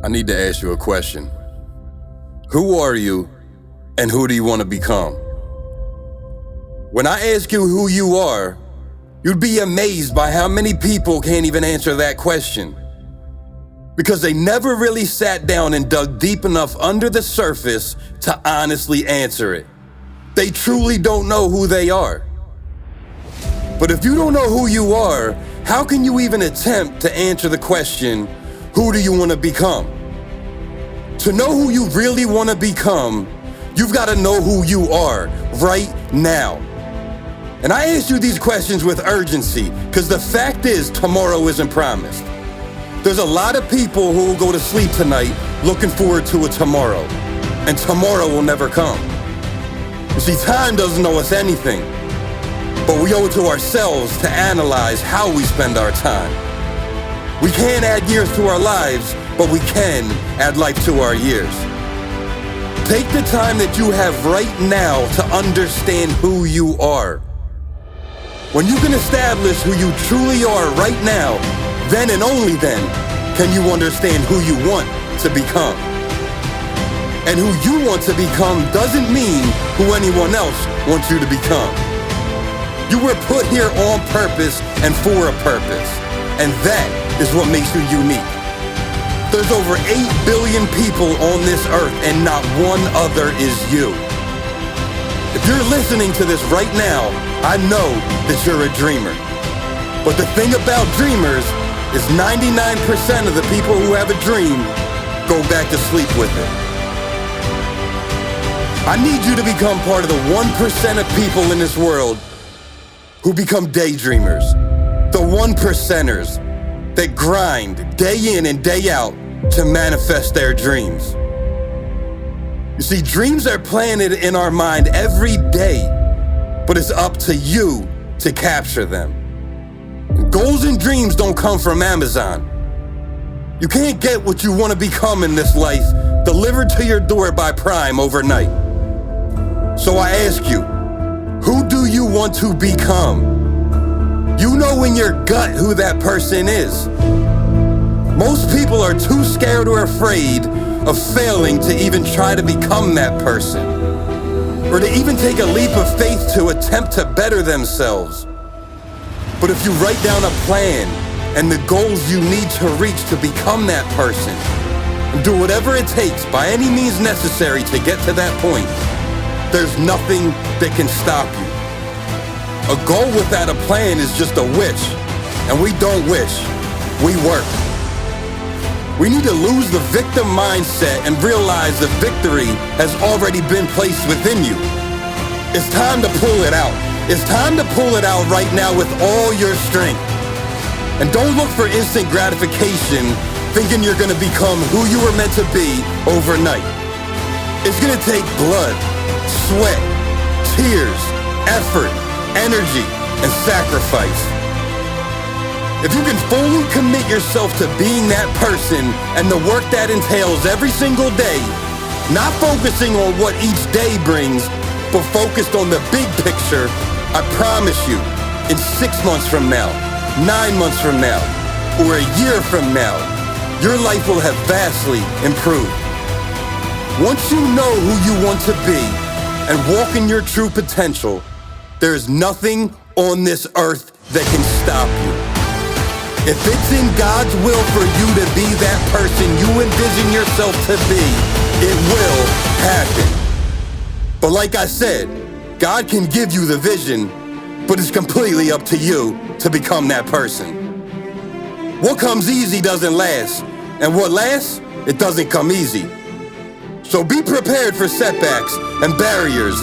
I need to ask you a question. Who are you and who do you want to become? When I ask you who you are, you'd be amazed by how many people can't even answer that question. Because they never really sat down and dug deep enough under the surface to honestly answer it. They truly don't know who they are. But if you don't know who you are, how can you even attempt to answer the question, who do you want to become? To know who you really want to become, you've got to know who you are right now. And I ask you these questions with urgency because the fact is tomorrow isn't promised. There's a lot of people who will go to sleep tonight looking forward to a tomorrow, and tomorrow will never come. You see, time doesn't owe us anything, but we owe it to ourselves to analyze how we spend our time. We can't add years to our lives, but we can add life to our years. Take the time that you have right now to understand who you are. When you can establish who you truly are right now, then and only then can you understand who you want to become. And who you want to become doesn't mean who anyone else wants you to become. You were put here on purpose and for a purpose, and that is what makes you unique. There's over 8 billion people on this earth, and not one other is you. If you're listening to this right now, I know that you're a dreamer. But the thing about dreamers is 99% of the people who have a dream go back to sleep with it. I need you to become part of the 1% of people in this world who become daydreamers, the 1%ers that grind day in and day out to manifest their dreams. You see, dreams are planted in our mind every day, but it's up to you to capture them. Goals and dreams don't come from Amazon. You can't get what you want to become in this life delivered to your door by Prime overnight. So I ask you, who do you want to become? You know in your gut who that person is. Most people are too scared or afraid of failing to even try to become that person, or to even take a leap of faith to attempt to better themselves. But if you write down a plan and the goals you need to reach to become that person, and do whatever it takes by any means necessary to get to that point, there's nothing that can stop you. A goal without a plan is just a wish, and we don't wish, we work. We need to lose the victim mindset and realize the victory has already been placed within you. It's time to pull it out. It's time to pull it out right now with all your strength. And don't look for instant gratification thinking you're going to become who you were meant to be overnight. It's going to take blood, sweat, tears, effort, energy, and sacrifice. If you can fully commit yourself to being that person and the work that entails every single day, not focusing on what each day brings, but focused on the big picture, I promise you, in 6 months from now, 9 months from now, or a year from now, your life will have vastly improved. Once you know who you want to be and walk in your true potential, there is nothing on this earth that can stop you. If it's in God's will for you to be that person you envision yourself to be, it will happen. But like I said, God can give you the vision, but it's completely up to you to become that person. What comes easy doesn't last, and what lasts, it doesn't come easy. So be prepared for setbacks and barriers,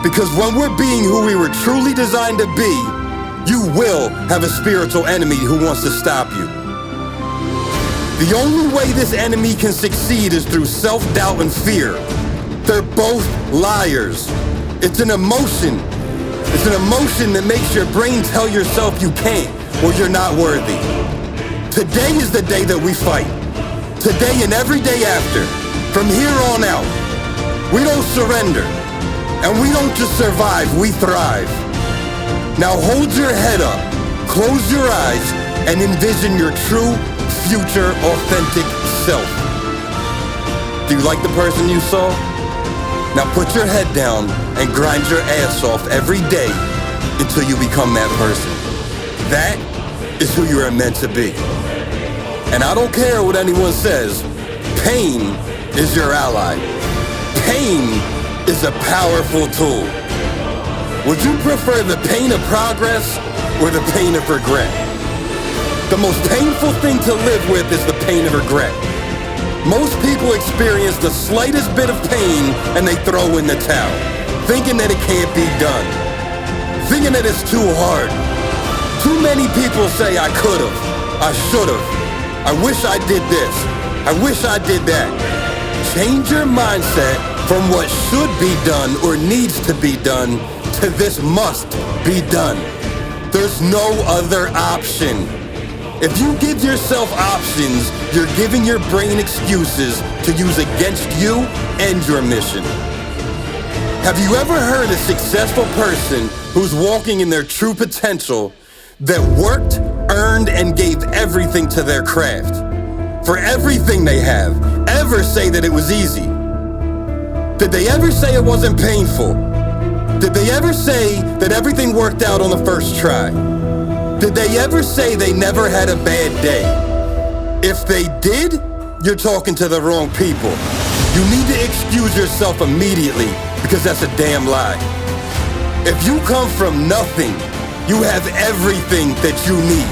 because when we're being who we were truly designed to be, you will have a spiritual enemy who wants to stop you. The only way this enemy can succeed is through self-doubt and fear. They're both liars. It's an emotion. It's an emotion that makes your brain tell yourself you can't or you're not worthy. Today is the day that we fight. Today and every day after. From here on out, we don't surrender. And we don't just survive, we thrive. Now hold your head up, close your eyes, and envision your true, future, authentic self. Do you like the person you saw? Now put your head down and grind your ass off every day until you become that person. That is who you are meant to be. And I don't care what anyone says, pain is your ally. Pain is a powerful tool. Would you prefer the pain of progress or the pain of regret? The most painful thing to live with is the pain of regret. Most people experience the slightest bit of pain and they throw in the towel, thinking that it can't be done, thinking that it's too hard. Too many people say, I could've, I should've, I wish I did this, I wish I did that. Change your mindset from what should be done or needs to be done to this must be done. There's no other option. If you give yourself options, you're giving your brain excuses to use against you and your mission. Have you ever heard a successful person who's walking in their true potential that worked, earned, and gave everything to their craft? For everything they have, ever say that it was easy? Did they ever say it wasn't painful? Did they ever say that everything worked out on the first try? Did they ever say they never had a bad day? If they did, you're talking to the wrong people. You need to excuse yourself immediately because that's a damn lie. If you come from nothing, you have everything that you need.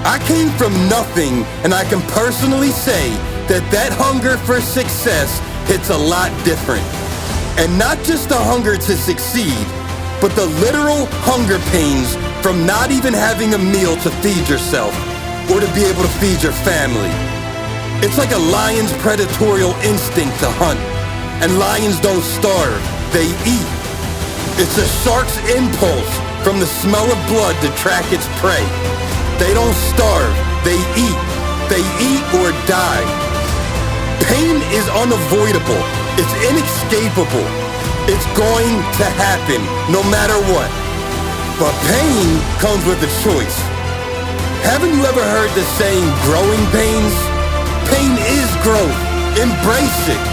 I came from nothing, and I can personally say that hunger for success hits a lot different. And not just the hunger to succeed, but the literal hunger pains from not even having a meal to feed yourself or to be able to feed your family. It's like a lion's predatorial instinct to hunt. And lions don't starve, they eat. It's a shark's impulse from the smell of blood to track its prey. They don't starve, they eat. They eat or die. Pain is unavoidable. It's inescapable. It's going to happen no matter what. But pain comes with a choice. Haven't you ever heard the saying, growing pains? Pain is growth. Embrace it.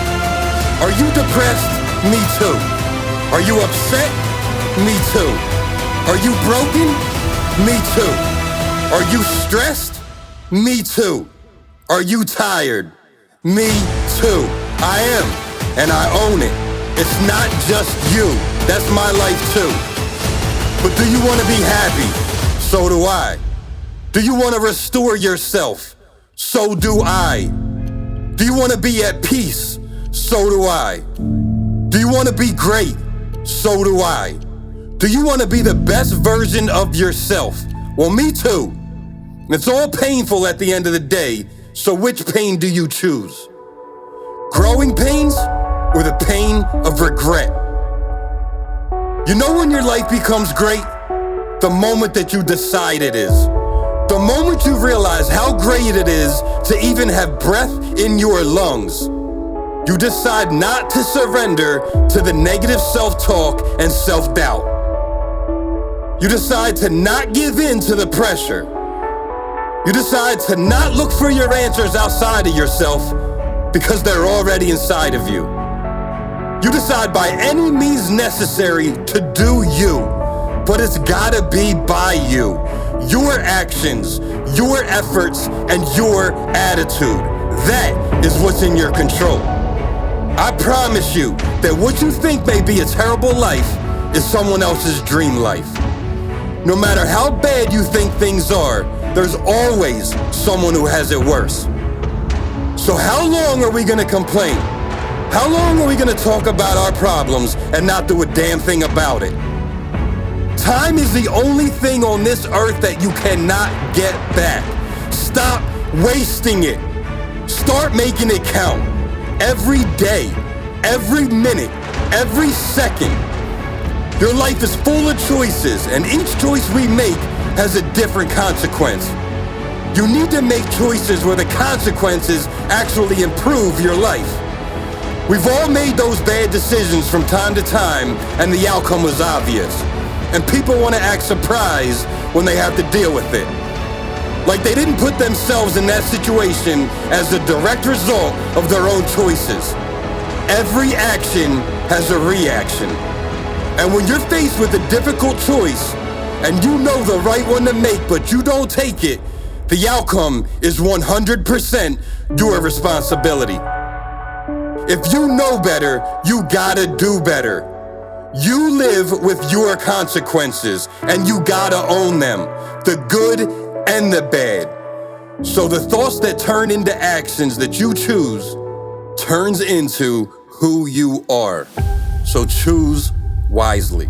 Are you depressed? Me too. Are you upset? Me too. Are you broken? Me too. Are you stressed? Me too. Are you tired? Me too. I am, and I own it. It's not just you. That's my life too. But do you want to be happy? So do I. Do you want to restore yourself? So do I. Do you want to be at peace? So do I. Do you want to be great? So do I. Do you want to be the best version of yourself? Well, me too. It's all painful at the end of the day, so which pain do you choose? Growing pains or the pain of regret? You know when your life becomes great? The moment that you decide it is. The moment you realize how great it is to even have breath in your lungs. You decide not to surrender to the negative self-talk and self-doubt. You decide to not give in to the pressure. You decide to not look for your answers outside of yourself because they're already inside of you. You decide by any means necessary to do you, but it's gotta be by you. Your actions, your efforts, and your attitude. That is what's in your control. I promise you that what you think may be a terrible life is someone else's dream life. No matter how bad you think things are, there's always someone who has it worse. So how long are we gonna complain? How long are we gonna talk about our problems and not do a damn thing about it? Time is the only thing on this earth that you cannot get back. Stop wasting it. Start making it count. Every day, every minute, every second. Your life is full of choices, and each choice we make has a different consequence. You need to make choices where the consequences actually improve your life. We've all made those bad decisions from time to time, and the outcome was obvious. And people want to act surprised when they have to deal with it. Like they didn't put themselves in that situation as a direct result of their own choices. Every action has a reaction. And when you're faced with a difficult choice and you know the right one to make, but you don't take it, the outcome is 100% your responsibility. If you know better, you gotta do better. You live with your consequences and you gotta own them, the good and the bad. So the thoughts that turn into actions that you choose turns into who you are. So choose wisely.